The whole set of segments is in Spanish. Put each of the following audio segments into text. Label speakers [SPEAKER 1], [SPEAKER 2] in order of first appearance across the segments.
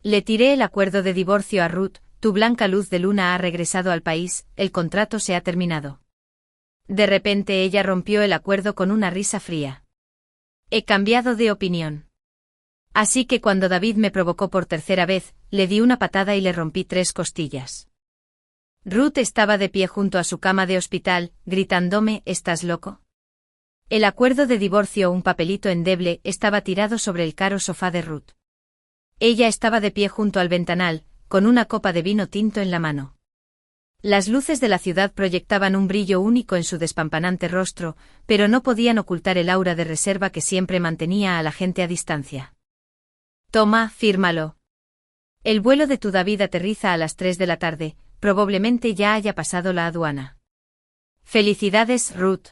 [SPEAKER 1] Le tiré el acuerdo de divorcio a Ruth, tu blanca luz de luna ha regresado al país, el contrato se ha terminado. De repente ella rompió el acuerdo con una risa fría. He cambiado de opinión. Así que cuando David me provocó por tercera vez, le di una patada y le rompí 3 costillas. Ruth estaba de pie junto a su cama de hospital, gritándome, ¿estás loco? El acuerdo de divorcio, un papelito endeble, estaba tirado sobre el caro sofá de Ruth. Ella estaba de pie junto al ventanal, con una copa de vino tinto en la mano. Las luces de la ciudad proyectaban un brillo único en su despampanante rostro, pero no podían ocultar el aura de reserva que siempre mantenía a la gente a distancia. Toma, fírmalo. El vuelo de tu David aterriza a las 3 de la tarde, probablemente ya haya pasado la aduana. Felicidades, Ruth.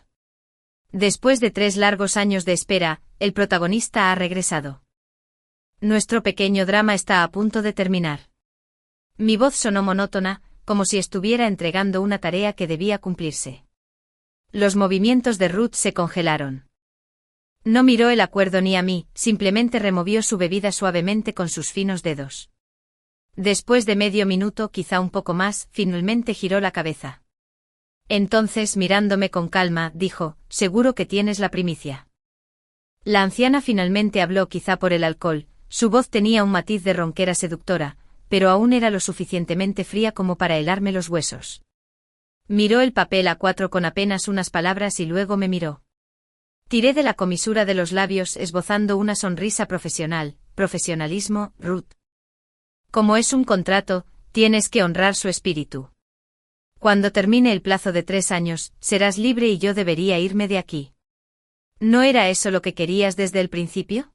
[SPEAKER 1] Después de 3 largos años de espera, el protagonista ha regresado. Nuestro pequeño drama está a punto de terminar. Mi voz sonó monótona, como si estuviera entregando una tarea que debía cumplirse. Los movimientos de Ruth se congelaron. No miró el acuerdo ni a mí, simplemente removió su bebida suavemente con sus finos dedos. Después de medio minuto, quizá un poco más, finalmente giró la cabeza. Entonces, mirándome con calma, dijo, «Seguro que tienes la primicia». La anciana finalmente habló, quizá por el alcohol, su voz tenía un matiz de ronquera seductora, pero aún era lo suficientemente fría como para helarme los huesos. Miró el papel A4 con apenas unas palabras y luego me miró. Tiré de la comisura de los labios esbozando una sonrisa profesional, profesionalismo, Ruth. Como es un contrato, tienes que honrar su espíritu. Cuando termine el plazo de 3 años, serás libre y yo debería irme de aquí. ¿No era eso lo que querías desde el principio?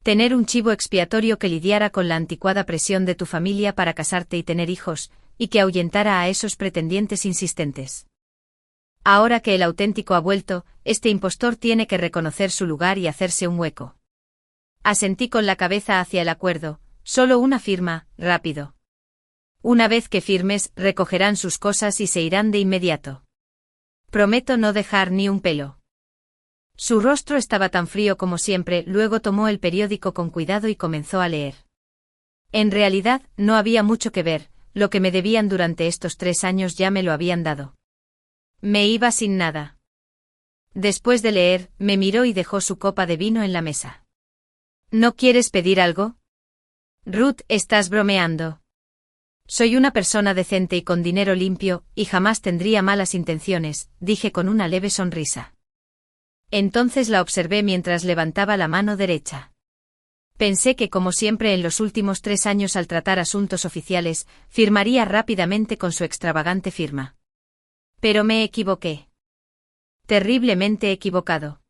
[SPEAKER 1] Tener un chivo expiatorio que lidiara con la anticuada presión de tu familia para casarte y tener hijos, y que ahuyentara a esos pretendientes insistentes. Ahora que el auténtico ha vuelto, este impostor tiene que reconocer su lugar y hacerse un hueco. Asentí con la cabeza hacia el acuerdo, solo una firma, rápido. Una vez que firmes, recogerán sus cosas y se irán de inmediato. Prometo no dejar ni un pelo. Su rostro estaba tan frío como siempre, luego tomó el periódico con cuidado y comenzó a leer. En realidad, no había mucho que ver, lo que me debían durante estos 3 años ya me lo habían dado. Me iba sin nada. Después de leer, me miró y dejó su copa de vino en la mesa. ¿No quieres pedir algo? Ruth, estás bromeando. Soy una persona decente y con dinero limpio, y jamás tendría malas intenciones, dije con una leve sonrisa. Entonces la observé mientras levantaba la mano derecha. Pensé que como siempre en los últimos 3 años al tratar asuntos oficiales, firmaría rápidamente con su extravagante firma. Pero me equivoqué. Terriblemente equivocado.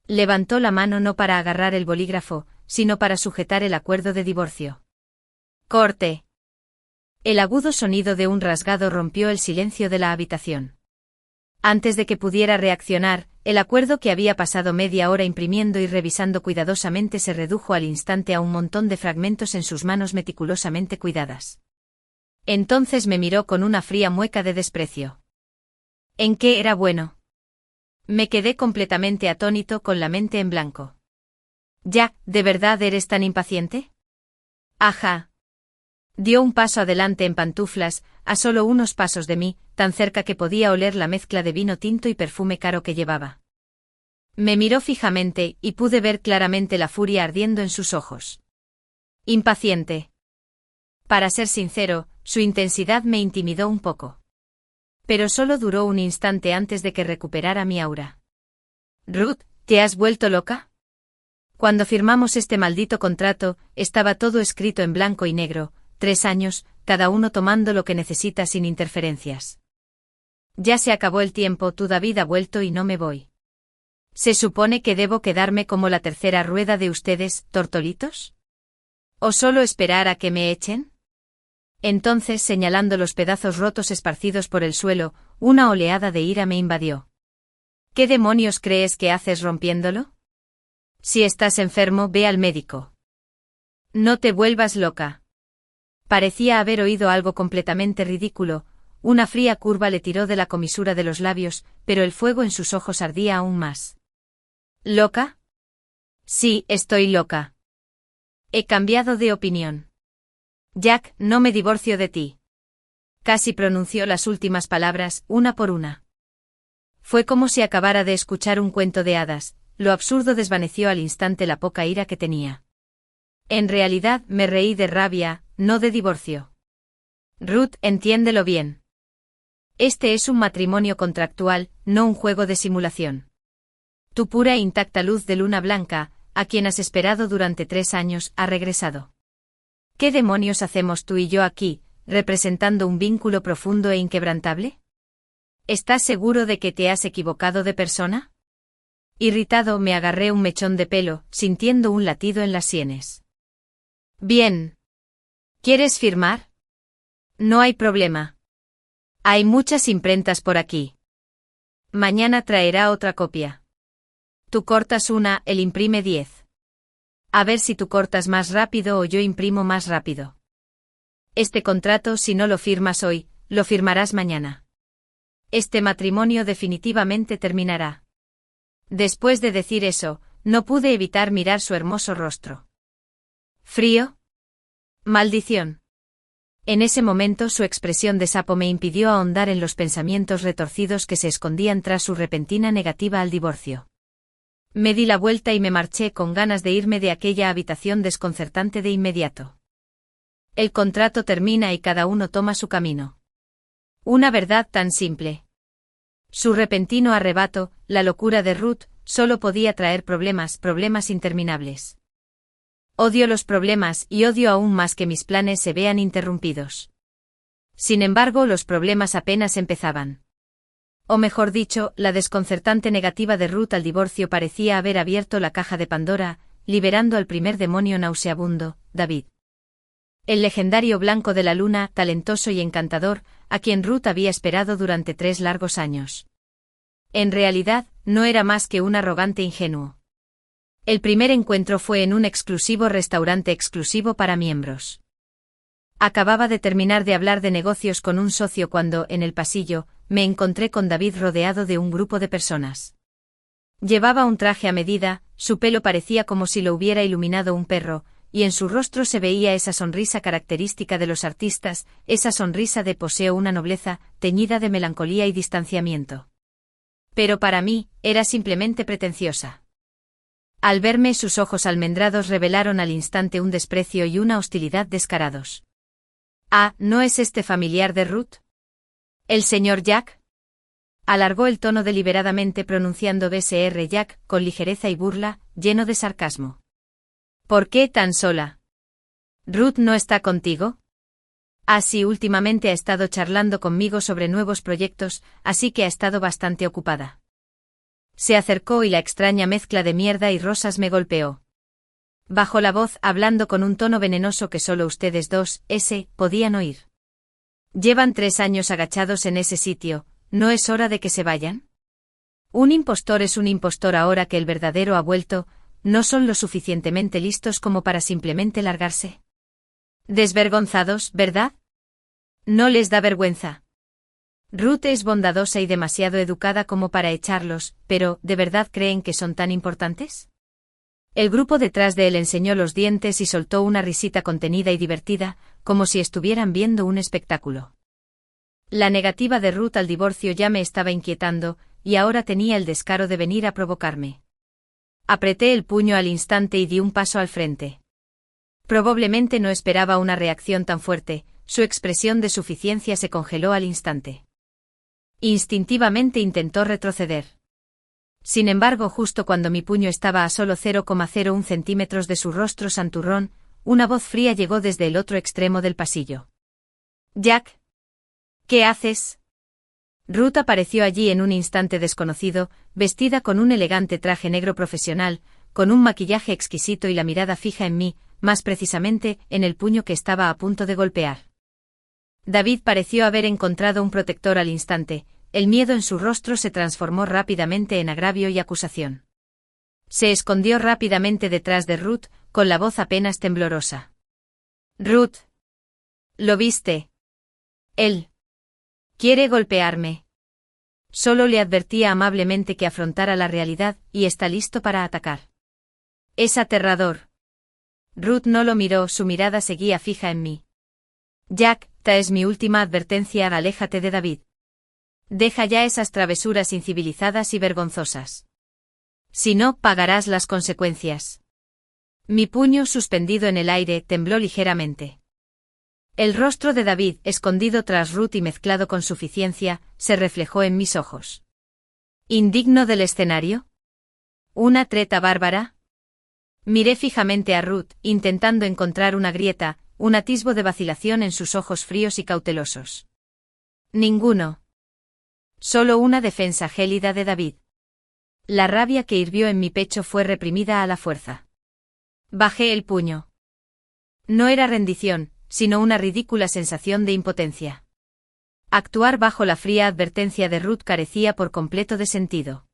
[SPEAKER 1] Levantó la mano no para agarrar el bolígrafo, sino para sujetar el acuerdo de divorcio. Corte. El agudo sonido de un rasgado rompió el silencio de la habitación. Antes de que pudiera reaccionar, el acuerdo que había pasado media hora imprimiendo y revisando cuidadosamente se redujo al instante a un montón de fragmentos en sus manos meticulosamente cuidadas. Entonces me miró con una fría mueca de desprecio. ¿En qué era bueno? Me quedé completamente atónito con la mente en blanco. Jack, ¿de verdad eres tan impaciente? Ajá. Dio un paso adelante en pantuflas, a solo unos pasos de mí, tan cerca que podía oler la mezcla de vino tinto y perfume caro que llevaba. Me miró fijamente, y pude ver claramente la furia ardiendo en sus ojos. Impaciente. Para ser sincero, su intensidad me intimidó un poco. Pero solo duró un instante antes de que recuperara mi aura. Ruth, ¿te has vuelto loca? Cuando firmamos este maldito contrato, estaba todo escrito en blanco y negro, 3 años, cada uno tomando lo que necesita sin interferencias. Ya se acabó el tiempo, tu David ha vuelto y no me voy. ¿Se supone que debo quedarme como la tercera rueda de ustedes, tortolitos? ¿O solo esperar a que me echen? Entonces, señalando los pedazos rotos esparcidos por el suelo, una oleada de ira me invadió. ¿Qué demonios crees que haces rompiéndolo? Si estás enfermo, ve al médico. No te vuelvas loca. Parecía haber oído algo completamente ridículo, una fría curva le tiró de la comisura de los labios, pero el fuego en sus ojos ardía aún más. ¿Loca? Sí, estoy loca. He cambiado de opinión. Jack, no me divorcio de ti. Casi pronunció las últimas palabras, una por una. Fue como si acabara de escuchar un cuento de hadas, lo absurdo desvaneció al instante la poca ira que tenía. En realidad me reí de rabia, no de divorcio. Ruth, entiéndelo bien. Este es un matrimonio contractual, no un juego de simulación. Tu pura e intacta luz de luna blanca, a quien has esperado durante 3 años, ha regresado. ¿Qué demonios hacemos tú y yo aquí, representando un vínculo profundo e inquebrantable? ¿Estás seguro de que te has equivocado de persona? Irritado me agarré un mechón de pelo, sintiendo un latido en las sienes. Bien. ¿Quieres firmar? No hay problema. Hay muchas imprentas por aquí. Mañana traerá otra copia. Tú cortas una, él imprime 10. A ver si tú cortas más rápido o yo imprimo más rápido. Este contrato, si no lo firmas hoy, lo firmarás mañana. Este matrimonio definitivamente terminará. Después de decir eso, no pude evitar mirar su hermoso rostro. ¿Frío? Maldición. En ese momento su expresión de sapo me impidió ahondar en los pensamientos retorcidos que se escondían tras su repentina negativa al divorcio. Me di la vuelta y me marché con ganas de irme de aquella habitación desconcertante de inmediato. El contrato termina y cada uno toma su camino. Una verdad tan simple. Su repentino arrebato, la locura de Ruth, solo podía traer problemas interminables. Odio los problemas y odio aún más que mis planes se vean interrumpidos. Sin embargo, los problemas apenas empezaban. O mejor dicho, la desconcertante negativa de Ruth al divorcio parecía haber abierto la caja de Pandora, liberando al primer demonio nauseabundo, David. El legendario blanco de la luna, talentoso y encantador, a quien Ruth había esperado durante 3 largos años. En realidad, no era más que un arrogante ingenuo. El primer encuentro fue en un exclusivo restaurante exclusivo para miembros. Acababa de terminar de hablar de negocios con un socio cuando, en el pasillo, me encontré con David rodeado de un grupo de personas. Llevaba un traje a medida, su pelo parecía como si lo hubiera iluminado un perro, y en su rostro se veía esa sonrisa característica de los artistas, esa sonrisa de poseo una nobleza, teñida de melancolía y distanciamiento. Pero para mí, era simplemente pretenciosa. Al verme sus ojos almendrados revelaron al instante un desprecio y una hostilidad descarados. Ah, ¿no es este familiar de Ruth? ¿El señor Jack? Alargó el tono deliberadamente pronunciando Bsr Jack, con ligereza y burla, lleno de sarcasmo. ¿Por qué tan sola? ¿Ruth no está contigo? Ah, sí, últimamente ha estado charlando conmigo sobre nuevos proyectos, así que ha estado bastante ocupada. Se acercó y la extraña mezcla de mierda y rosas me golpeó. Bajó la voz, hablando con un tono venenoso que solo ustedes dos, podían oír. Llevan 3 años agachados en ese sitio, ¿no es hora de que se vayan? Un impostor es un impostor ahora que el verdadero ha vuelto, ¿no son lo suficientemente listos como para simplemente largarse? Desvergonzados, ¿verdad? ¿No les da vergüenza? Ruth es bondadosa y demasiado educada como para echarlos, pero, ¿de verdad creen que son tan importantes? El grupo detrás de él enseñó los dientes y soltó una risita contenida y divertida, como si estuvieran viendo un espectáculo. La negativa de Ruth al divorcio ya me estaba inquietando, y ahora tenía el descaro de venir a provocarme. Apreté el puño al instante y di un paso al frente. Probablemente no esperaba una reacción tan fuerte, su expresión de suficiencia se congeló al instante. Instintivamente intentó retroceder. Sin embargo, justo cuando mi puño estaba a solo 0,01 centímetros de su rostro santurrón, una voz fría llegó desde el otro extremo del pasillo. «Jack. ¿Qué haces?» Ruth apareció allí en un instante desconocido, vestida con un elegante traje negro profesional, con un maquillaje exquisito y la mirada fija en mí, más precisamente, en el puño que estaba a punto de golpear. David pareció haber encontrado un protector al instante, el miedo en su rostro se transformó rápidamente en agravio y acusación. Se escondió rápidamente detrás de Ruth, con la voz apenas temblorosa. «Ruth. ¿Lo viste? Él quiere golpearme». Solo le advertía amablemente que afrontara la realidad, y está listo para atacar. «Es aterrador». Ruth no lo miró, su mirada seguía fija en mí. Jack, ta es mi última advertencia, aléjate de David. Deja ya esas travesuras incivilizadas y vergonzosas. Si no, pagarás las consecuencias. Mi puño suspendido en el aire tembló ligeramente. El rostro de David, escondido tras Ruth y mezclado con suficiencia, se reflejó en mis ojos. ¿Indigno del escenario? ¿Una treta bárbara? Miré fijamente a Ruth, intentando encontrar una grieta, un atisbo de vacilación en sus ojos fríos y cautelosos. Ninguno. Solo una defensa gélida de David. La rabia que hirvió en mi pecho fue reprimida a la fuerza. Bajé el puño. No era rendición, sino una ridícula sensación de impotencia. Actuar bajo la fría advertencia de Ruth carecía por completo de sentido.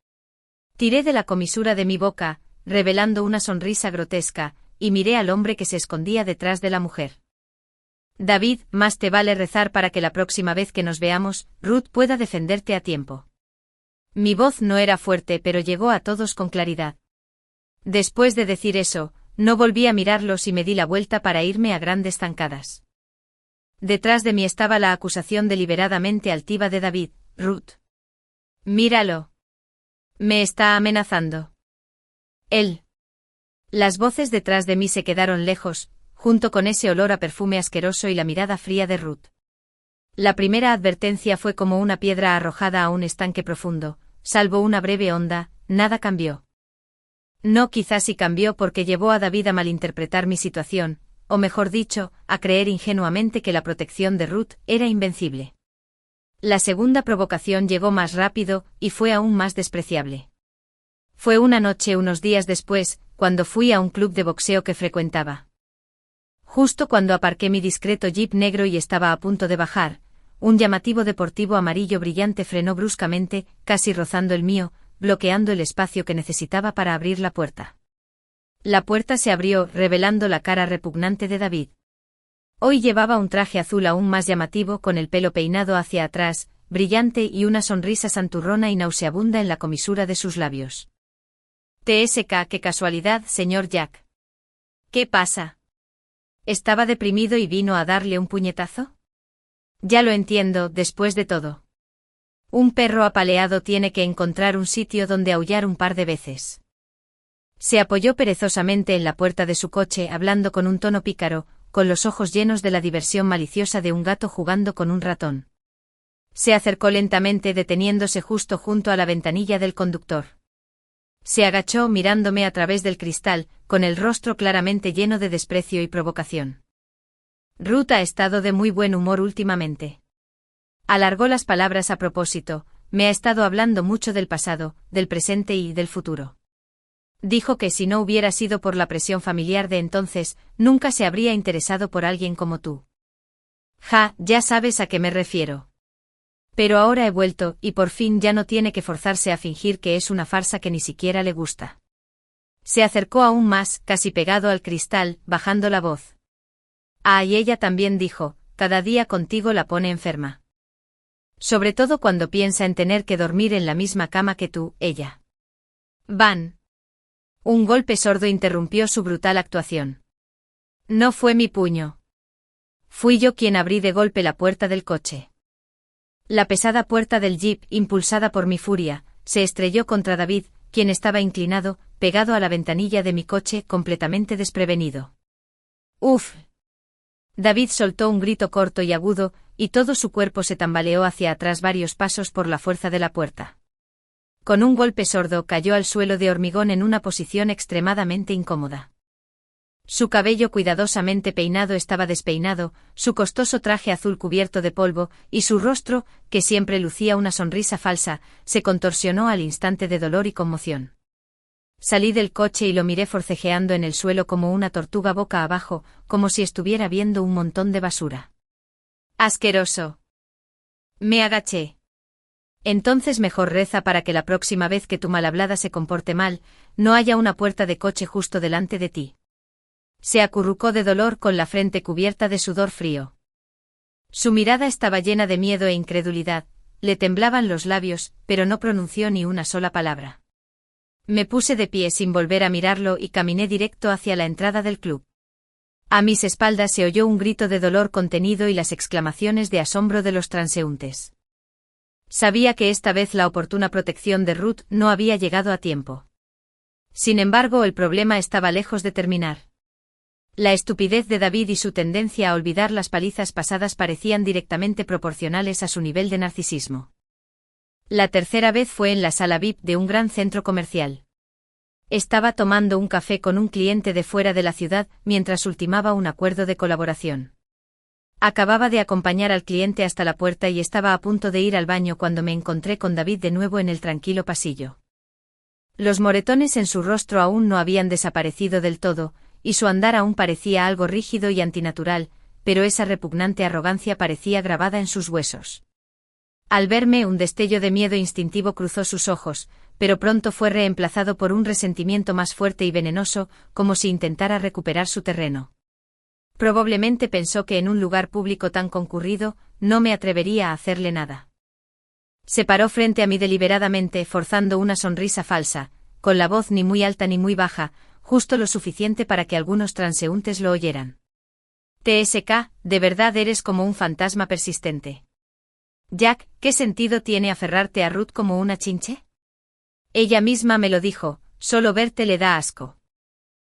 [SPEAKER 1] Tiré de la comisura de mi boca, revelando una sonrisa grotesca, y miré al hombre que se escondía detrás de la mujer. David, más te vale rezar para que la próxima vez que nos veamos, Ruth pueda defenderte a tiempo. Mi voz no era fuerte, pero llegó a todos con claridad. Después de decir eso, no volví a mirarlos y me di la vuelta para irme a grandes zancadas. Detrás de mí estaba la acusación deliberadamente altiva de David. Ruth. Míralo. Me está amenazando. Él. Las voces detrás de mí se quedaron lejos, junto con ese olor a perfume asqueroso y la mirada fría de Ruth. La primera advertencia fue como una piedra arrojada a un estanque profundo, salvo una breve onda, nada cambió. No, quizás sí cambió porque llevó a David a malinterpretar mi situación, o mejor dicho, a creer ingenuamente que la protección de Ruth era invencible. La segunda provocación llegó más rápido, y fue aún más despreciable. Fue una noche unos días después, cuando fui a un club de boxeo que frecuentaba. Justo cuando aparqué mi discreto jeep negro y estaba a punto de bajar, un llamativo deportivo amarillo brillante frenó bruscamente, casi rozando el mío, bloqueando el espacio que necesitaba para abrir la puerta. La puerta se abrió, revelando la cara repugnante de David. Hoy llevaba un traje azul aún más llamativo con el pelo peinado hacia atrás, brillante y una sonrisa santurrona y nauseabunda en la comisura de sus labios. TSK, qué casualidad, señor Jack. ¿Qué pasa? ¿Estaba deprimido y vino a darle un puñetazo? Ya lo entiendo, después de todo. Un perro apaleado tiene que encontrar un sitio donde aullar un par de veces. Se apoyó perezosamente en la puerta de su coche hablando con un tono pícaro, con los ojos llenos de la diversión maliciosa de un gato jugando con un ratón. Se acercó lentamente deteniéndose justo junto a la ventanilla del conductor. Se agachó mirándome a través del cristal, con el rostro claramente lleno de desprecio y provocación. Ruth ha estado de muy buen humor últimamente. Alargó las palabras a propósito, me ha estado hablando mucho del pasado, del presente y del futuro. Dijo que si no hubiera sido por la presión familiar de entonces, nunca se habría interesado por alguien como tú. Ja, ya sabes a qué me refiero. Pero ahora he vuelto, y por fin ya no tiene que forzarse a fingir que es una farsa que ni siquiera le gusta. Se acercó aún más, casi pegado al cristal, bajando la voz. Ah, y ella también dijo, cada día contigo la pone enferma. Sobre todo cuando piensa en tener que dormir en la misma cama que tú, ella. Van. Un golpe sordo interrumpió su brutal actuación. No fue mi puño. Fui yo quien abrí de golpe la puerta del coche. La pesada puerta del jeep, impulsada por mi furia, se estrelló contra David, quien estaba inclinado, pegado a la ventanilla de mi coche, completamente desprevenido. ¡Uf! David soltó un grito corto y agudo, y todo su cuerpo se tambaleó hacia atrás varios pasos por la fuerza de la puerta. Con un golpe sordo cayó al suelo de hormigón en una posición extremadamente incómoda. Su cabello cuidadosamente peinado estaba despeinado, su costoso traje azul cubierto de polvo, y su rostro, que siempre lucía una sonrisa falsa, se contorsionó al instante de dolor y conmoción. Salí del coche y lo miré forcejeando en el suelo como una tortuga boca abajo, como si estuviera viendo un montón de basura. ¡Asqueroso! Me agaché. Entonces mejor reza para que la próxima vez que tu malhablada se comporte mal, no haya una puerta de coche justo delante de ti. Se acurrucó de dolor con la frente cubierta de sudor frío. Su mirada estaba llena de miedo e incredulidad, le temblaban los labios, pero no pronunció ni una sola palabra. Me puse de pie sin volver a mirarlo y caminé directo hacia la entrada del club. A mis espaldas se oyó un grito de dolor contenido y las exclamaciones de asombro de los transeúntes. Sabía que esta vez la oportuna protección de Ruth no había llegado a tiempo. Sin embargo, el problema estaba lejos de terminar. La estupidez de David y su tendencia a olvidar las palizas pasadas parecían directamente proporcionales a su nivel de narcisismo. La tercera vez fue en la sala VIP de un gran centro comercial. Estaba tomando un café con un cliente de fuera de la ciudad mientras ultimaba un acuerdo de colaboración. Acababa de acompañar al cliente hasta la puerta y estaba a punto de ir al baño cuando me encontré con David de nuevo en el tranquilo pasillo. Los moretones en su rostro aún no habían desaparecido del todo, y su andar aún parecía algo rígido y antinatural, pero esa repugnante arrogancia parecía grabada en sus huesos. Al verme, un destello de miedo instintivo cruzó sus ojos, pero pronto fue reemplazado por un resentimiento más fuerte y venenoso, como si intentara recuperar su terreno. Probablemente pensó que en un lugar público tan concurrido, no me atrevería a hacerle nada. Se paró frente a mí deliberadamente, forzando una sonrisa falsa, con la voz ni muy alta ni muy baja, justo lo suficiente para que algunos transeúntes lo oyeran. TSK, de verdad eres como un fantasma persistente. Jack, ¿qué sentido tiene aferrarte a Ruth como una chinche? Ella misma me lo dijo, solo verte le da asco.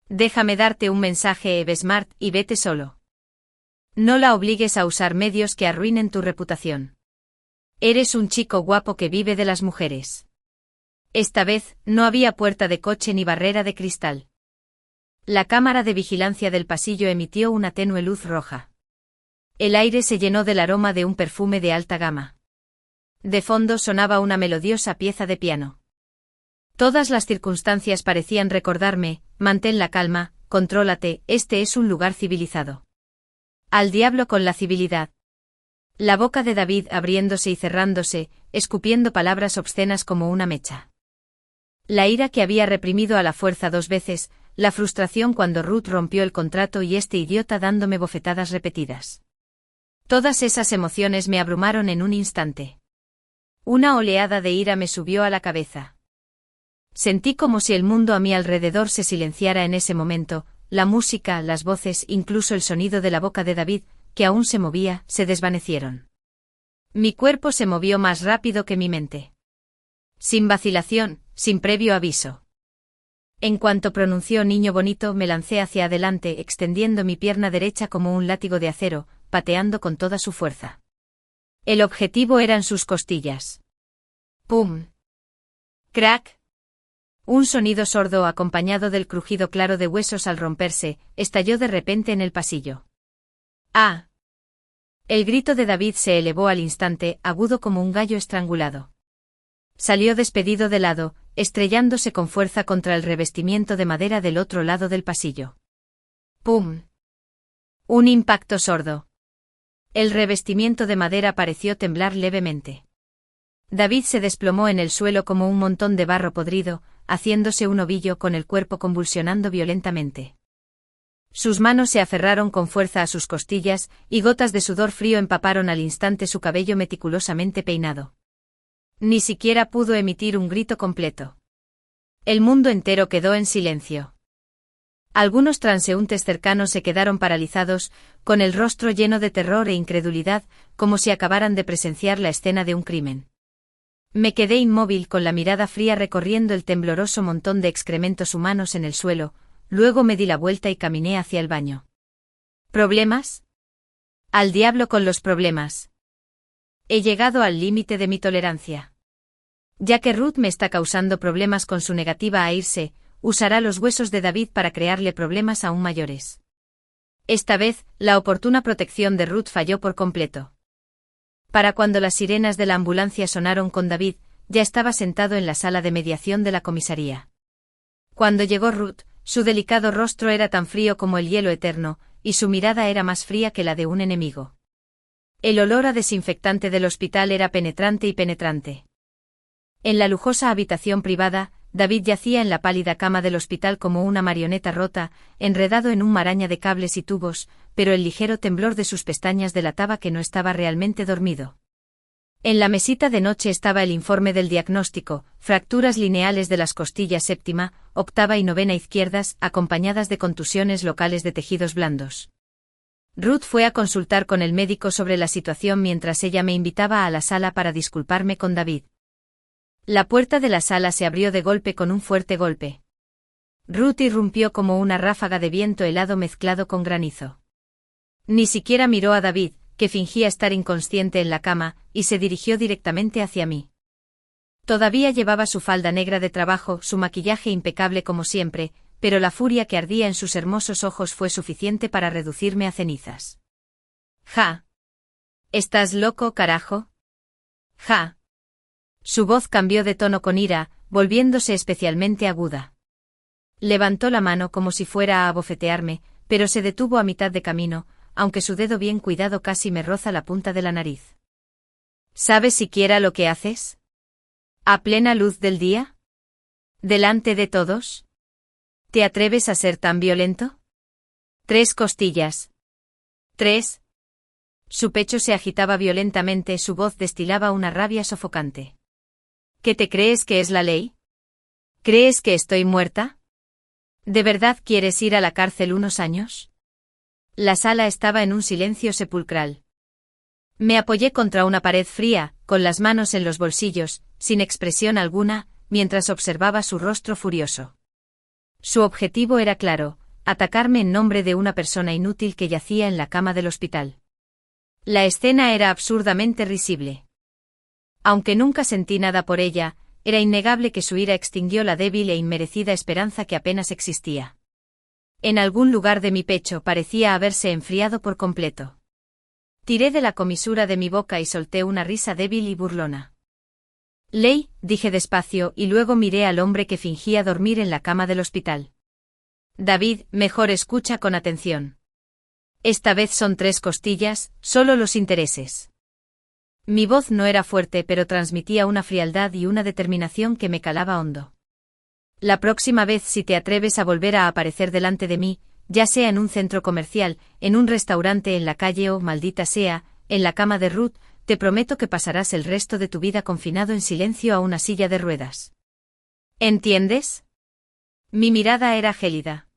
[SPEAKER 1] Déjame darte un mensaje, Eve Smart, y vete solo. No la obligues a usar medios que arruinen tu reputación. Eres un chico guapo que vive de las mujeres. Esta vez, no había puerta de coche ni barrera de cristal. La cámara de vigilancia del pasillo emitió una tenue luz roja. El aire se llenó del aroma de un perfume de alta gama. De fondo sonaba una melodiosa pieza de piano. Todas las circunstancias parecían recordarme, mantén la calma, contrólate, este es un lugar civilizado. Al diablo con la civilidad. La boca de David abriéndose y cerrándose, escupiendo palabras obscenas como una mecha. La ira que había reprimido a la fuerza 2 veces, la frustración cuando Ruth rompió el contrato y este idiota dándome bofetadas repetidas. Todas esas emociones me abrumaron en un instante. Una oleada de ira me subió a la cabeza. Sentí como si el mundo a mi alrededor se silenciara en ese momento, la música, las voces, incluso el sonido de la boca de David, que aún se movía, se desvanecieron. Mi cuerpo se movió más rápido que mi mente. Sin vacilación, sin previo aviso. En cuanto pronunció niño bonito, me lancé hacia adelante, extendiendo mi pierna derecha como un látigo de acero, pateando con toda su fuerza. El objetivo eran sus costillas. ¡Pum! ¡Crack! Un sonido sordo acompañado del crujido claro de huesos al romperse, estalló de repente en el pasillo. ¡Ah! El grito de David se elevó al instante, agudo como un gallo estrangulado. Salió despedido de lado, estrellándose con fuerza contra el revestimiento de madera del otro lado del pasillo. ¡Pum! Un impacto sordo. El revestimiento de madera pareció temblar levemente. David se desplomó en el suelo como un montón de barro podrido, haciéndose un ovillo con el cuerpo convulsionando violentamente. Sus manos se aferraron con fuerza a sus costillas, y gotas de sudor frío empaparon al instante su cabello meticulosamente peinado. Ni siquiera pudo emitir un grito completo. El mundo entero quedó en silencio. Algunos transeúntes cercanos se quedaron paralizados, con el rostro lleno de terror e incredulidad, como si acabaran de presenciar la escena de un crimen. Me quedé inmóvil con la mirada fría recorriendo el tembloroso montón de excrementos humanos en el suelo, luego me di la vuelta y caminé hacia el baño. ¿Problemas? Al diablo con los problemas. He llegado al límite de mi tolerancia. Ya que Ruth me está causando problemas con su negativa a irse, usará los huesos de David para crearle problemas aún mayores. Esta vez, la oportuna protección de Ruth falló por completo. Para cuando las sirenas de la ambulancia sonaron con David, ya estaba sentado en la sala de mediación de la comisaría. Cuando llegó Ruth, su delicado rostro era tan frío como el hielo eterno, y su mirada era más fría que la de un enemigo. El olor a desinfectante del hospital era penetrante y penetrante. En la lujosa habitación privada, David yacía en la pálida cama del hospital como una marioneta rota, enredado en un maraña de cables y tubos, pero el ligero temblor de sus pestañas delataba que no estaba realmente dormido. En la mesita de noche estaba el informe del diagnóstico: fracturas lineales de las costillas séptima, octava y novena izquierdas, acompañadas de contusiones locales de tejidos blandos. Ruth fue a consultar con el médico sobre la situación mientras ella me invitaba a la sala para disculparme con David. La puerta de la sala se abrió de golpe con un fuerte golpe. Ruth irrumpió como una ráfaga de viento helado mezclado con granizo. Ni siquiera miró a David, que fingía estar inconsciente en la cama, y se dirigió directamente hacia mí. Todavía llevaba su falda negra de trabajo, su maquillaje impecable como siempre, pero la furia que ardía en sus hermosos ojos fue suficiente para reducirme a cenizas. «Ja. ¿Estás loco, carajo? Ja». Su voz cambió de tono con ira, volviéndose especialmente aguda. Levantó la mano como si fuera a abofetearme, pero se detuvo a mitad de camino, aunque su dedo bien cuidado casi me roza la punta de la nariz. ¿Sabes siquiera lo que haces? ¿A plena luz del día? ¿Delante de todos? ¿Te atreves a ser tan violento? 3 costillas. 3. Su pecho se agitaba violentamente, su voz destilaba una rabia sofocante. ¿Qué te crees que es la ley? ¿Crees que estoy muerta? ¿De verdad quieres ir a la cárcel unos años? La sala estaba en un silencio sepulcral. Me apoyé contra una pared fría, con las manos en los bolsillos, sin expresión alguna, mientras observaba su rostro furioso. Su objetivo era claro: atacarme en nombre de una persona inútil que yacía en la cama del hospital. La escena era absurdamente risible. Aunque nunca sentí nada por ella, era innegable que su ira extinguió la débil e inmerecida esperanza que apenas existía. En algún lugar de mi pecho parecía haberse enfriado por completo. Tiré de la comisura de mi boca y solté una risa débil y burlona. «Ley», dije despacio, y luego miré al hombre que fingía dormir en la cama del hospital. «David, mejor escucha con atención. Esta vez son 3 costillas, solo los intereses». Mi voz no era fuerte, pero transmitía una frialdad y una determinación que me calaba hondo. «La próxima vez, si te atreves a volver a aparecer delante de mí, ya sea en un centro comercial, en un restaurante, en la calle o, maldita sea, en la cama de Ruth, te prometo que pasarás el resto de tu vida confinado en silencio a una silla de ruedas. ¿Entiendes?» Mi mirada era gélida.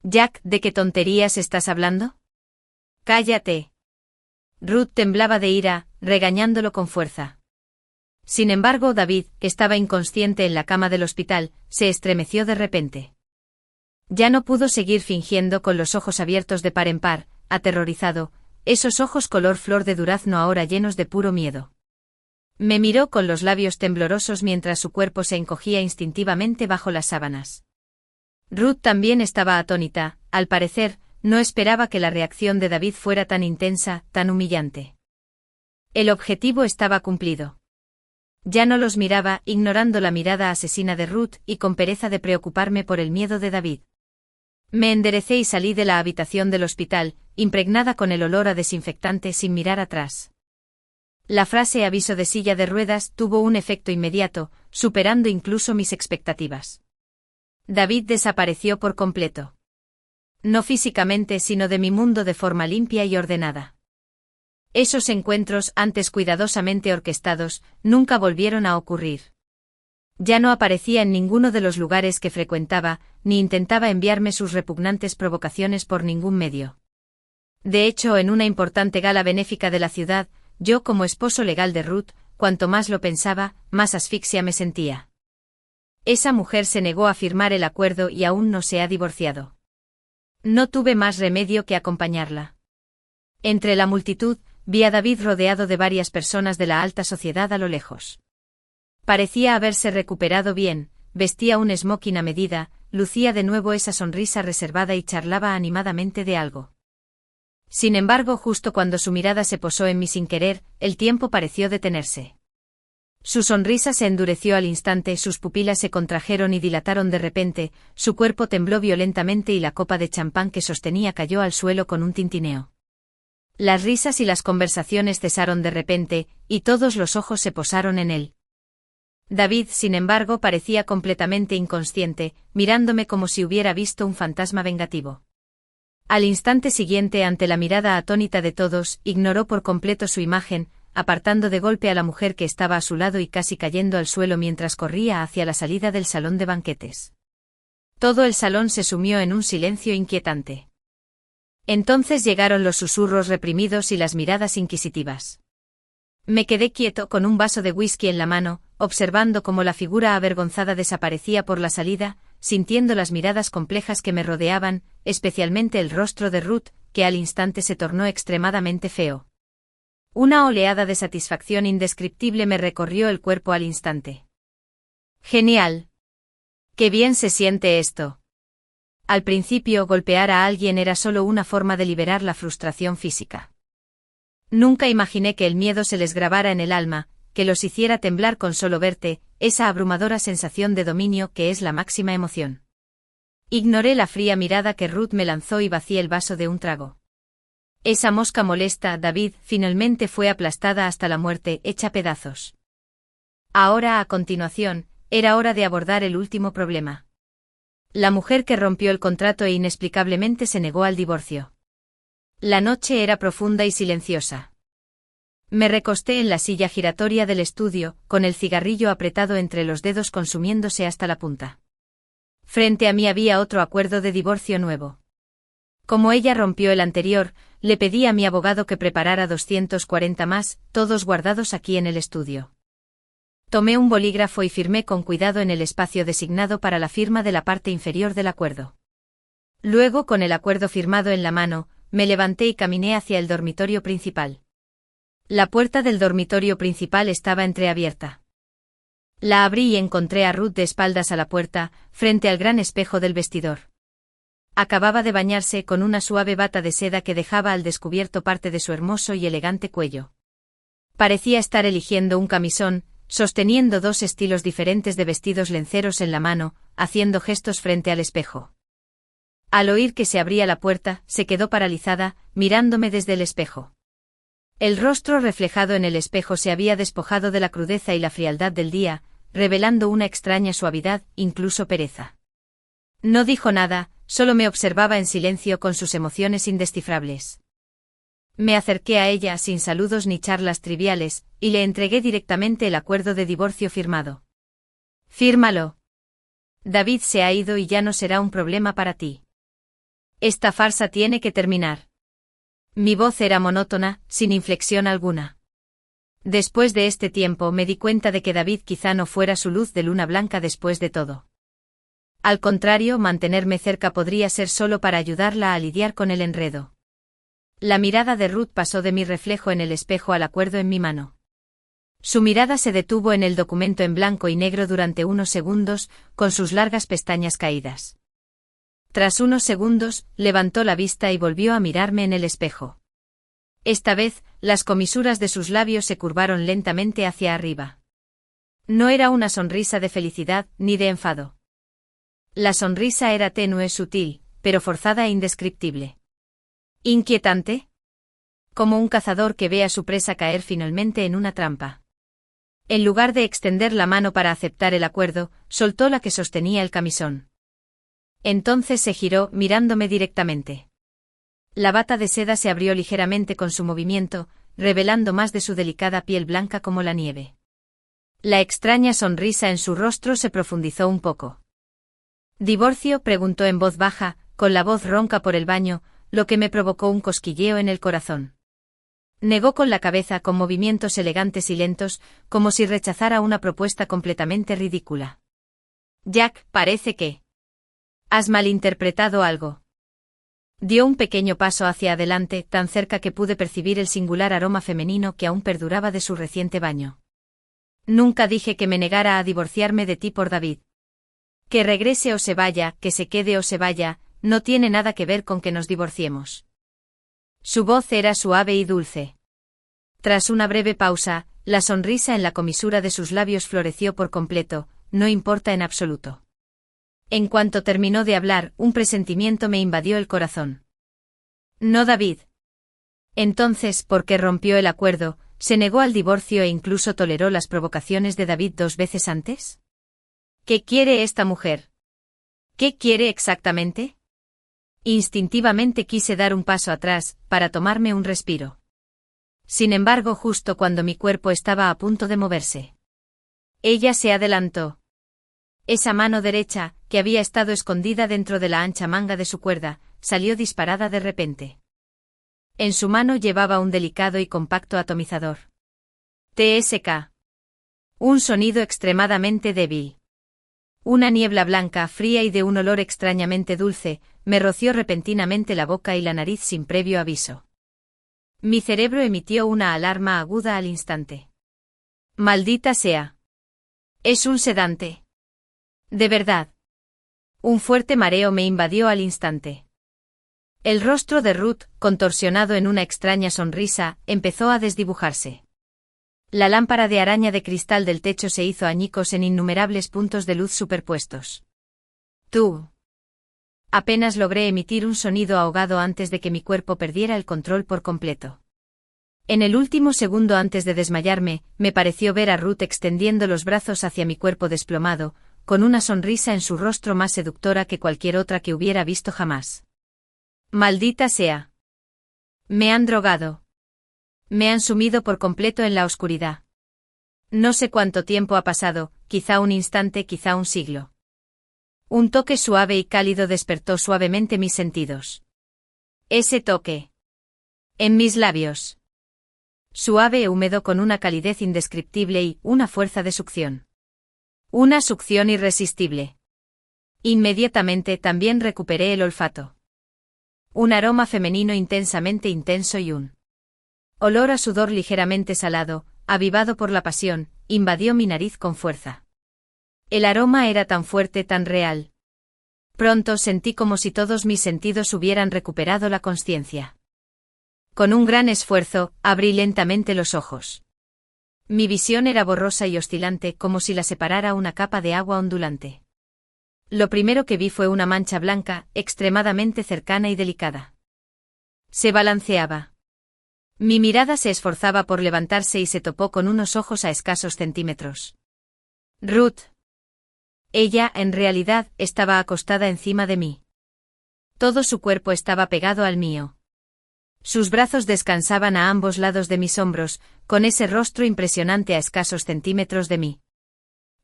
[SPEAKER 1] «Jack, ¿de qué tonterías estás hablando? Cállate». Ruth temblaba de ira, regañándolo con fuerza. Sin embargo, David, que estaba inconsciente en la cama del hospital, se estremeció de repente. Ya no pudo seguir fingiendo, con los ojos abiertos de par en par, aterrorizado, esos ojos color flor de durazno ahora llenos de puro miedo. Me miró con los labios temblorosos mientras su cuerpo se encogía instintivamente bajo las sábanas. Ruth también estaba atónita, al parecer, no esperaba que la reacción de David fuera tan intensa, tan humillante. El objetivo estaba cumplido. Ya no los miraba, ignorando la mirada asesina de Ruth, y con pereza de preocuparme por el miedo de David. Me enderecé y salí de la habitación del hospital, impregnada con el olor a desinfectante, sin mirar atrás. La frase «aviso de silla de ruedas» tuvo un efecto inmediato, superando incluso mis expectativas. David desapareció por completo. No físicamente, sino de mi mundo de forma limpia y ordenada. Esos encuentros, antes cuidadosamente orquestados, nunca volvieron a ocurrir. Ya no aparecía en ninguno de los lugares que frecuentaba, ni intentaba enviarme sus repugnantes provocaciones por ningún medio. De hecho, en una importante gala benéfica de la ciudad, yo, como esposo legal de Ruth, cuanto más lo pensaba, más asfixia me sentía. Esa mujer se negó a firmar el acuerdo y aún no se ha divorciado. No tuve más remedio que acompañarla. Entre la multitud, vi a David rodeado de varias personas de la alta sociedad a lo lejos. Parecía haberse recuperado bien, vestía un smoking a medida, lucía de nuevo esa sonrisa reservada y charlaba animadamente de algo. Sin embargo, justo cuando su mirada se posó en mí sin querer, el tiempo pareció detenerse. Su sonrisa se endureció al instante, sus pupilas se contrajeron y dilataron de repente, su cuerpo tembló violentamente y la copa de champán que sostenía cayó al suelo con un tintineo. Las risas y las conversaciones cesaron de repente, y todos los ojos se posaron en él. David, sin embargo, parecía completamente inconsciente, mirándome como si hubiera visto un fantasma vengativo. Al instante siguiente, ante la mirada atónita de todos, ignoró por completo su imagen, apartando de golpe a la mujer que estaba a su lado y casi cayendo al suelo mientras corría hacia la salida del salón de banquetes. Todo el salón se sumió en un silencio inquietante. Entonces llegaron los susurros reprimidos y las miradas inquisitivas. Me quedé quieto con un vaso de whisky en la mano, observando cómo la figura avergonzada desaparecía por la salida, sintiendo las miradas complejas que me rodeaban, especialmente el rostro de Ruth, que al instante se tornó extremadamente feo. Una oleada de satisfacción indescriptible me recorrió el cuerpo al instante. Genial. Qué bien se siente esto. Al principio, golpear a alguien era solo una forma de liberar la frustración física. Nunca imaginé que el miedo se les grabara en el alma, que los hiciera temblar con solo verte, esa abrumadora sensación de dominio que es la máxima emoción. Ignoré la fría mirada que Ruth me lanzó y vacié el vaso de un trago. Esa mosca molesta, David, finalmente fue aplastada hasta la muerte, hecha pedazos. Ahora, a continuación, era hora de abordar el último problema. La mujer que rompió el contrato e inexplicablemente se negó al divorcio. La noche era profunda y silenciosa. Me recosté en la silla giratoria del estudio, con el cigarrillo apretado entre los dedos consumiéndose hasta la punta. Frente a mí había otro acuerdo de divorcio nuevo. Como ella rompió el anterior, le pedí a mi abogado que preparara 240 más, todos guardados aquí en el estudio. Tomé un bolígrafo y firmé con cuidado en el espacio designado para la firma de la parte inferior del acuerdo. Luego, con el acuerdo firmado en la mano, me levanté y caminé hacia el dormitorio principal. La puerta del dormitorio principal estaba entreabierta. La abrí y encontré a Ruth de espaldas a la puerta, frente al gran espejo del vestidor. Acababa de bañarse con una suave bata de seda que dejaba al descubierto parte de su hermoso y elegante cuello. Parecía estar eligiendo un camisón, sosteniendo dos estilos diferentes de vestidos lenceros en la mano, haciendo gestos frente al espejo. Al oír que se abría la puerta, se quedó paralizada, mirándome desde el espejo. El rostro reflejado en el espejo se había despojado de la crudeza y la frialdad del día, revelando una extraña suavidad, incluso pereza. No dijo nada, solo me observaba en silencio con sus emociones indescifrables. Me acerqué a ella sin saludos ni charlas triviales, y le entregué directamente el acuerdo de divorcio firmado. Fírmalo. David se ha ido y ya no será un problema para ti. Esta farsa tiene que terminar. Mi voz era monótona, sin inflexión alguna. Después de este tiempo me di cuenta de que David quizá no fuera su luz de luna blanca después de todo. Al contrario, mantenerme cerca podría ser solo para ayudarla a lidiar con el enredo. La mirada de Ruth pasó de mi reflejo en el espejo al acuerdo en mi mano. Su mirada se detuvo en el documento en blanco y negro durante unos segundos, con sus largas pestañas caídas. Tras unos segundos, levantó la vista y volvió a mirarme en el espejo. Esta vez, las comisuras de sus labios se curvaron lentamente hacia arriba. No era una sonrisa de felicidad, ni de enfado. La sonrisa era tenue, sutil, pero forzada e indescriptible. ¿Inquietante? Como un cazador que ve a su presa caer finalmente en una trampa. En lugar de extender la mano para aceptar el acuerdo, soltó la que sostenía el camisón. Entonces se giró, mirándome directamente. La bata de seda se abrió ligeramente con su movimiento, revelando más de su delicada piel blanca como la nieve. La extraña sonrisa en su rostro se profundizó un poco. ¿Divorcio?, preguntó en voz baja, con la voz ronca por el baño, lo que me provocó un cosquilleo en el corazón. Negó con la cabeza con movimientos elegantes y lentos, como si rechazara una propuesta completamente ridícula. Jack, parece que has malinterpretado algo. Dio un pequeño paso hacia adelante, tan cerca que pude percibir el singular aroma femenino que aún perduraba de su reciente baño. Nunca dije que me negara a divorciarme de ti por David. Que regrese o se vaya, que se quede o se vaya, no tiene nada que ver con que nos divorciemos. Su voz era suave y dulce. Tras una breve pausa, la sonrisa en la comisura de sus labios floreció por completo, no importa en absoluto. En cuanto terminó de hablar, un presentimiento me invadió el corazón. No, David. Entonces, ¿por qué rompió el acuerdo, se negó al divorcio e incluso toleró las provocaciones de David 2 veces antes? ¿Qué quiere esta mujer? ¿Qué quiere exactamente? Instintivamente quise dar un paso atrás, para tomarme un respiro. Sin embargo, justo cuando mi cuerpo estaba a punto de moverse, ella se adelantó. Esa mano derecha, que había estado escondida dentro de la ancha manga de su cuerda, salió disparada de repente. En su mano llevaba un delicado y compacto atomizador. TSK. Un sonido extremadamente débil. Una niebla blanca, fría y de un olor extrañamente dulce, me roció repentinamente la boca y la nariz sin previo aviso. Mi cerebro emitió una alarma aguda al instante. Maldita sea. Es un sedante. De verdad. Un fuerte mareo me invadió al instante. El rostro de Ruth, contorsionado en una extraña sonrisa, empezó a desdibujarse. La lámpara de araña de cristal del techo se hizo añicos en innumerables puntos de luz superpuestos. Tú. Apenas logré emitir un sonido ahogado antes de que mi cuerpo perdiera el control por completo. En el último segundo antes de desmayarme, me pareció ver a Ruth extendiendo los brazos hacia mi cuerpo desplomado, con una sonrisa en su rostro más seductora que cualquier otra que hubiera visto jamás. Maldita sea. Me han drogado. Me han sumido por completo en la oscuridad. No sé cuánto tiempo ha pasado, quizá un instante, quizá un siglo. Un toque suave y cálido despertó suavemente mis sentidos. Ese toque. En mis labios. Suave e húmedo con una calidez indescriptible y una fuerza de succión. Una succión irresistible. Inmediatamente también recuperé el olfato. Un aroma femenino intensamente intenso y un olor a sudor ligeramente salado, avivado por la pasión, invadió mi nariz con fuerza. El aroma era tan fuerte, tan real. Pronto sentí como si todos mis sentidos hubieran recuperado la consciencia. Con un gran esfuerzo, abrí lentamente los ojos. Mi visión era borrosa y oscilante, como si la separara una capa de agua ondulante. Lo primero que vi fue una mancha blanca, extremadamente cercana y delicada. Se balanceaba. Mi mirada se esforzaba por levantarse y se topó con unos ojos a escasos centímetros. Ruth. Ella, en realidad, estaba acostada encima de mí. Todo su cuerpo estaba pegado al mío. Sus brazos descansaban a ambos lados de mis hombros, con ese rostro impresionante a escasos centímetros de mí.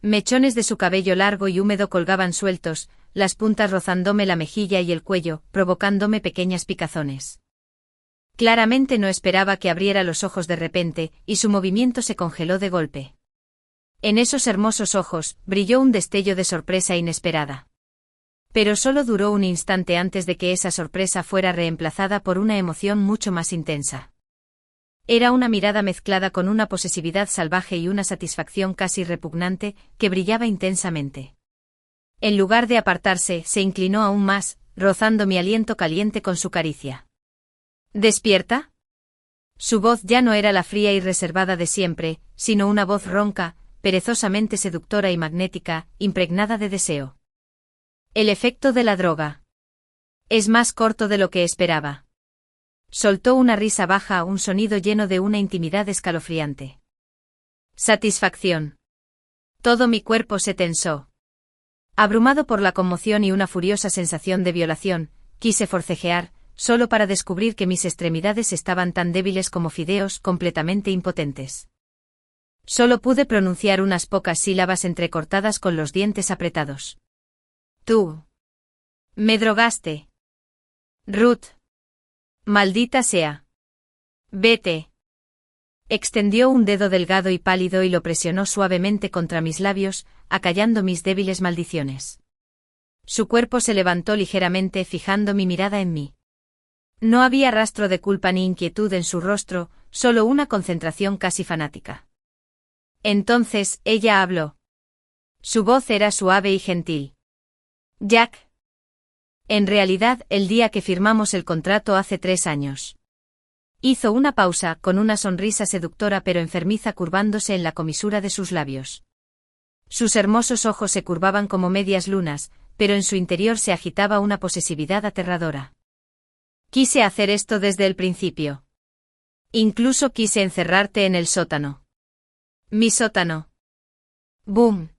[SPEAKER 1] Mechones de su cabello largo y húmedo colgaban sueltos, las puntas rozándome la mejilla y el cuello, provocándome pequeñas picazones. Claramente no esperaba que abriera los ojos de repente, y su movimiento se congeló de golpe. En esos hermosos ojos, brilló un destello de sorpresa inesperada. Pero solo duró un instante antes de que esa sorpresa fuera reemplazada por una emoción mucho más intensa. Era una mirada mezclada con una posesividad salvaje y una satisfacción casi repugnante, que brillaba intensamente. En lugar de apartarse, se inclinó aún más, rozando mi aliento caliente con su caricia. ¿Despierta? Su voz ya no era la fría y reservada de siempre, sino una voz ronca, perezosamente seductora y magnética, impregnada de deseo. El efecto de la droga. Es más corto de lo que esperaba. Soltó una risa baja, un sonido lleno de una intimidad escalofriante. Satisfacción. Todo mi cuerpo se tensó. Abrumado por la conmoción y una furiosa sensación de violación, quise forcejear, solo para descubrir que mis extremidades estaban tan débiles como fideos, completamente impotentes. Solo pude pronunciar unas pocas sílabas entrecortadas con los dientes apretados. Tú. Me drogaste. Ruth. Maldita sea. Vete. Extendió un dedo delgado y pálido y lo presionó suavemente contra mis labios, acallando mis débiles maldiciones. Su cuerpo se levantó ligeramente, fijando mi mirada en mí. No había rastro de culpa ni inquietud en su rostro, solo una concentración casi fanática. Entonces, ella habló. Su voz era suave y gentil. Jack. En realidad, el día que firmamos el contrato hace 3 años. Hizo una pausa, con una sonrisa seductora pero enfermiza curvándose en la comisura de sus labios. Sus hermosos ojos se curvaban como medias lunas, pero en su interior se agitaba una posesividad aterradora. Quise hacer esto desde el principio. Incluso quise encerrarte en el sótano. Mi sótano. ¡Boom!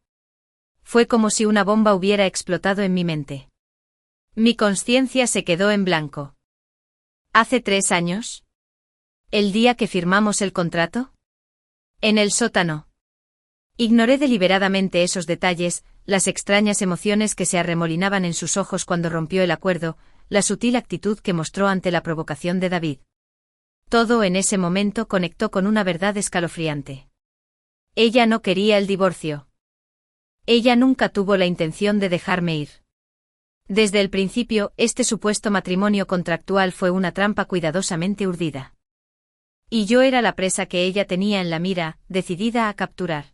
[SPEAKER 1] Fue como si una bomba hubiera explotado en mi mente. Mi conciencia se quedó en blanco. ¿Hace 3 años? ¿El día que firmamos el contrato? En el sótano. Ignoré deliberadamente esos detalles, las extrañas emociones que se arremolinaban en sus ojos cuando rompió el acuerdo, la sutil actitud que mostró ante la provocación de David. Todo en ese momento conectó con una verdad escalofriante. Ella no quería el divorcio. Ella nunca tuvo la intención de dejarme ir. Desde el principio, este supuesto matrimonio contractual fue una trampa cuidadosamente urdida. Y yo era la presa que ella tenía en la mira, decidida a capturar.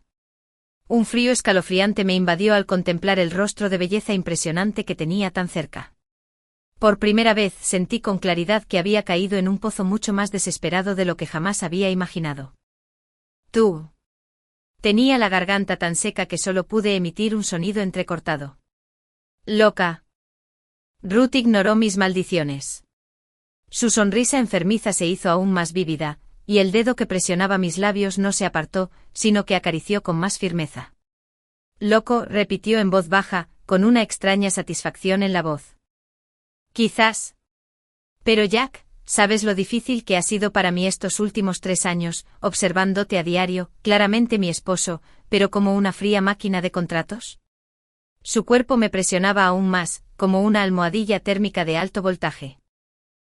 [SPEAKER 1] Un frío escalofriante me invadió al contemplar el rostro de belleza impresionante que tenía tan cerca. Por primera vez sentí con claridad que había caído en un pozo mucho más desesperado de lo que jamás había imaginado. Tú. Tenía la garganta tan seca que solo pude emitir un sonido entrecortado. Loca. Ruth ignoró mis maldiciones. Su sonrisa enfermiza se hizo aún más vívida, y el dedo que presionaba mis labios no se apartó, sino que acarició con más firmeza. Loco, repitió en voz baja, con una extraña satisfacción en la voz. Quizás. Pero Jack, ¿sabes lo difícil que ha sido para mí estos últimos 3 años, observándote a diario, claramente mi esposo, pero como una fría máquina de contratos? Su cuerpo me presionaba aún más, como una almohadilla térmica de alto voltaje.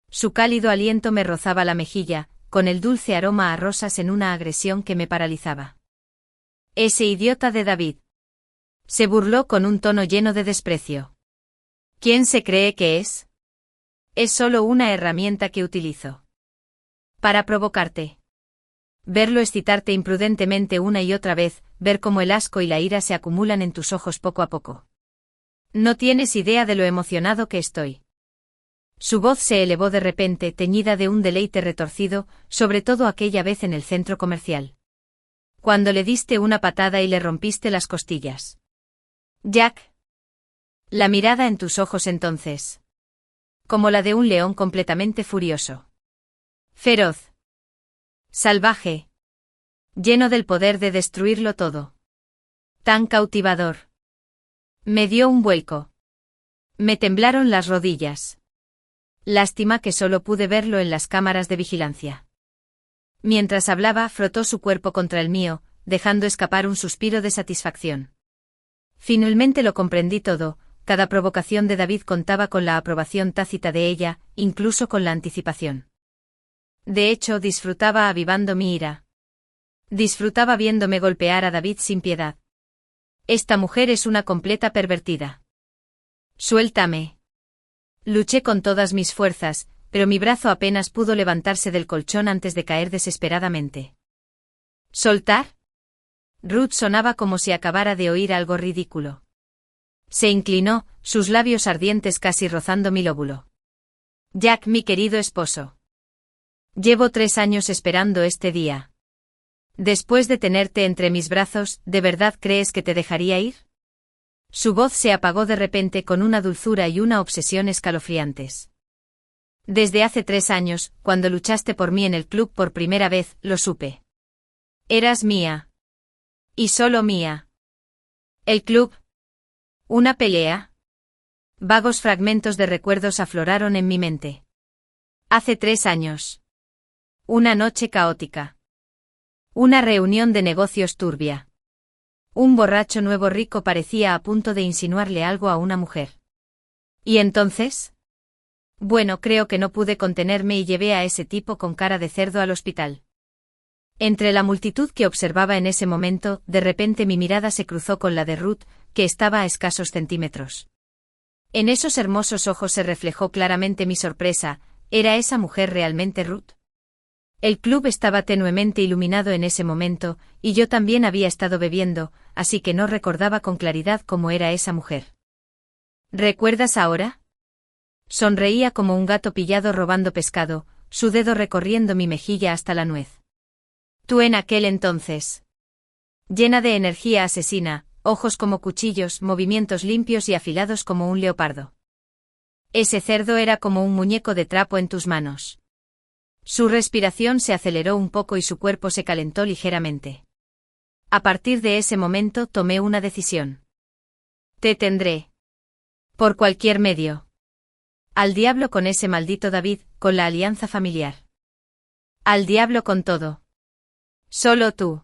[SPEAKER 1] Su cálido aliento me rozaba la mejilla, con el dulce aroma a rosas en una agresión que me paralizaba. Ese idiota de David. Se burló con un tono lleno de desprecio. ¿Quién se cree que es? Es solo una herramienta que utilizo. Para provocarte. Verlo excitarte imprudentemente una y otra vez, ver cómo el asco y la ira se acumulan en tus ojos poco a poco. No tienes idea de lo emocionado que estoy. Su voz se elevó de repente, teñida de un deleite retorcido, sobre todo aquella vez en el centro comercial. Cuando le diste una patada y le rompiste las costillas. Jack. La mirada en tus ojos entonces. Como la de un león completamente furioso. Feroz. Salvaje. Lleno del poder de destruirlo todo. Tan cautivador. Me dio un vuelco. Me temblaron las rodillas. Lástima que solo pude verlo en las cámaras de vigilancia. Mientras hablaba, frotó su cuerpo contra el mío, dejando escapar un suspiro de satisfacción. Finalmente lo comprendí todo, cada provocación de David contaba con la aprobación tácita de ella, incluso con la anticipación. De hecho, disfrutaba avivando mi ira. Disfrutaba viéndome golpear a David sin piedad. Esta mujer es una completa pervertida. Suéltame. Luché con todas mis fuerzas, pero mi brazo apenas pudo levantarse del colchón antes de caer desesperadamente. ¿Soltar? Ruth sonaba como si acabara de oír algo ridículo. Se inclinó, sus labios ardientes casi rozando mi lóbulo. Jack, mi querido esposo. Llevo 3 años esperando este día. Después de tenerte entre mis brazos, ¿de verdad crees que te dejaría ir? Su voz se apagó de repente con una dulzura y una obsesión escalofriantes. Desde hace 3 años, cuando luchaste por mí en el club por primera vez, lo supe. Eras mía. Y solo mía. ¿El club? ¿Una pelea? Vagos fragmentos de recuerdos afloraron en mi mente. Hace 3 años. Una noche caótica. Una reunión de negocios turbia. Un borracho nuevo rico parecía a punto de insinuarle algo a una mujer. ¿Y entonces? Bueno, creo que no pude contenerme y llevé a ese tipo con cara de cerdo al hospital. Entre la multitud que observaba en ese momento, de repente mi mirada se cruzó con la de Ruth, que estaba a escasos centímetros. En esos hermosos ojos se reflejó claramente mi sorpresa, ¿era esa mujer realmente Ruth? El club estaba tenuemente iluminado en ese momento, y yo también había estado bebiendo, así que no recordaba con claridad cómo era esa mujer. ¿Recuerdas ahora? Sonreía como un gato pillado robando pescado, su dedo recorriendo mi mejilla hasta la nuez. Tú en aquel entonces. Llena de energía asesina, ojos como cuchillos, movimientos limpios y afilados como un leopardo. Ese cerdo era como un muñeco de trapo en tus manos. Su respiración se aceleró un poco y su cuerpo se calentó ligeramente. A partir de ese momento tomé una decisión. Te tendré. Por cualquier medio. Al diablo con ese maldito David, con la alianza familiar. Al diablo con todo. Solo tú.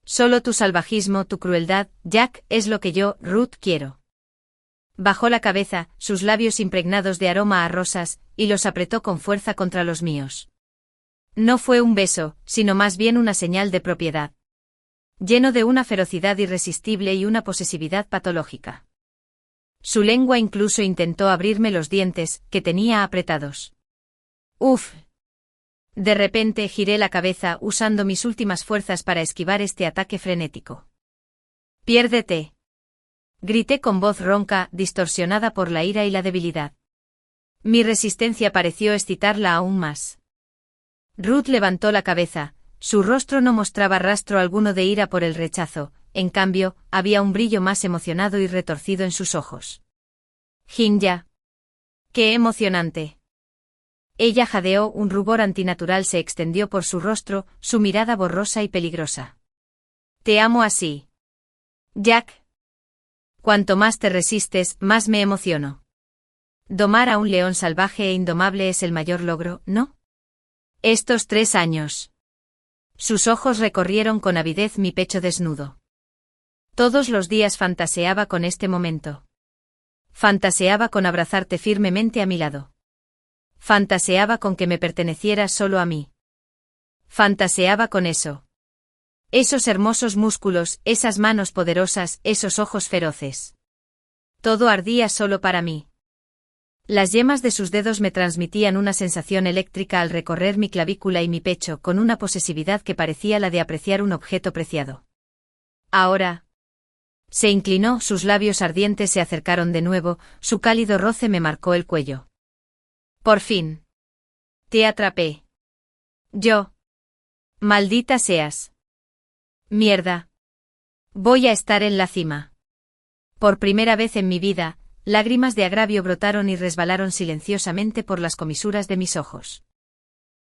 [SPEAKER 1] Solo tu salvajismo, tu crueldad, Jack, es lo que yo, Ruth, quiero. Bajó la cabeza, sus labios impregnados de aroma a rosas, y los apretó con fuerza contra los míos. No fue un beso, sino más bien una señal de propiedad. Lleno de una ferocidad irresistible y una posesividad patológica. Su lengua incluso intentó abrirme los dientes, que tenía apretados. ¡Uf! De repente giré la cabeza usando mis últimas fuerzas para esquivar este ataque frenético. ¡Piérdete! Grité con voz ronca, distorsionada por la ira y la debilidad. Mi resistencia pareció excitarla aún más. Ruth levantó la cabeza, su rostro no mostraba rastro alguno de ira por el rechazo, en cambio, había un brillo más emocionado y retorcido en sus ojos. Jinja. ¡Qué emocionante! Ella jadeó, un rubor antinatural se extendió por su rostro, su mirada borrosa y peligrosa. Te amo así. Jack. Cuanto más te resistes, más me emociono. Domar a un león salvaje e indomable es el mayor logro, ¿no? Estos 3 años. Sus ojos recorrieron con avidez mi pecho desnudo. Todos los días fantaseaba con este momento. Fantaseaba con abrazarte firmemente a mi lado. Fantaseaba con que me pertenecieras solo a mí. Fantaseaba con eso. Esos hermosos músculos, esas manos poderosas, esos ojos feroces. Todo ardía solo para mí. Las yemas de sus dedos me transmitían una sensación eléctrica al recorrer mi clavícula y mi pecho con una posesividad que parecía la de apreciar un objeto preciado. Ahora. Se inclinó, sus labios ardientes se acercaron de nuevo, su cálido roce me marcó el cuello. Por fin. Te atrapé. Yo. Maldita seas. Mierda. Voy a estar en la cima. Por primera vez en mi vida, lágrimas de agravio brotaron y resbalaron silenciosamente por las comisuras de mis ojos.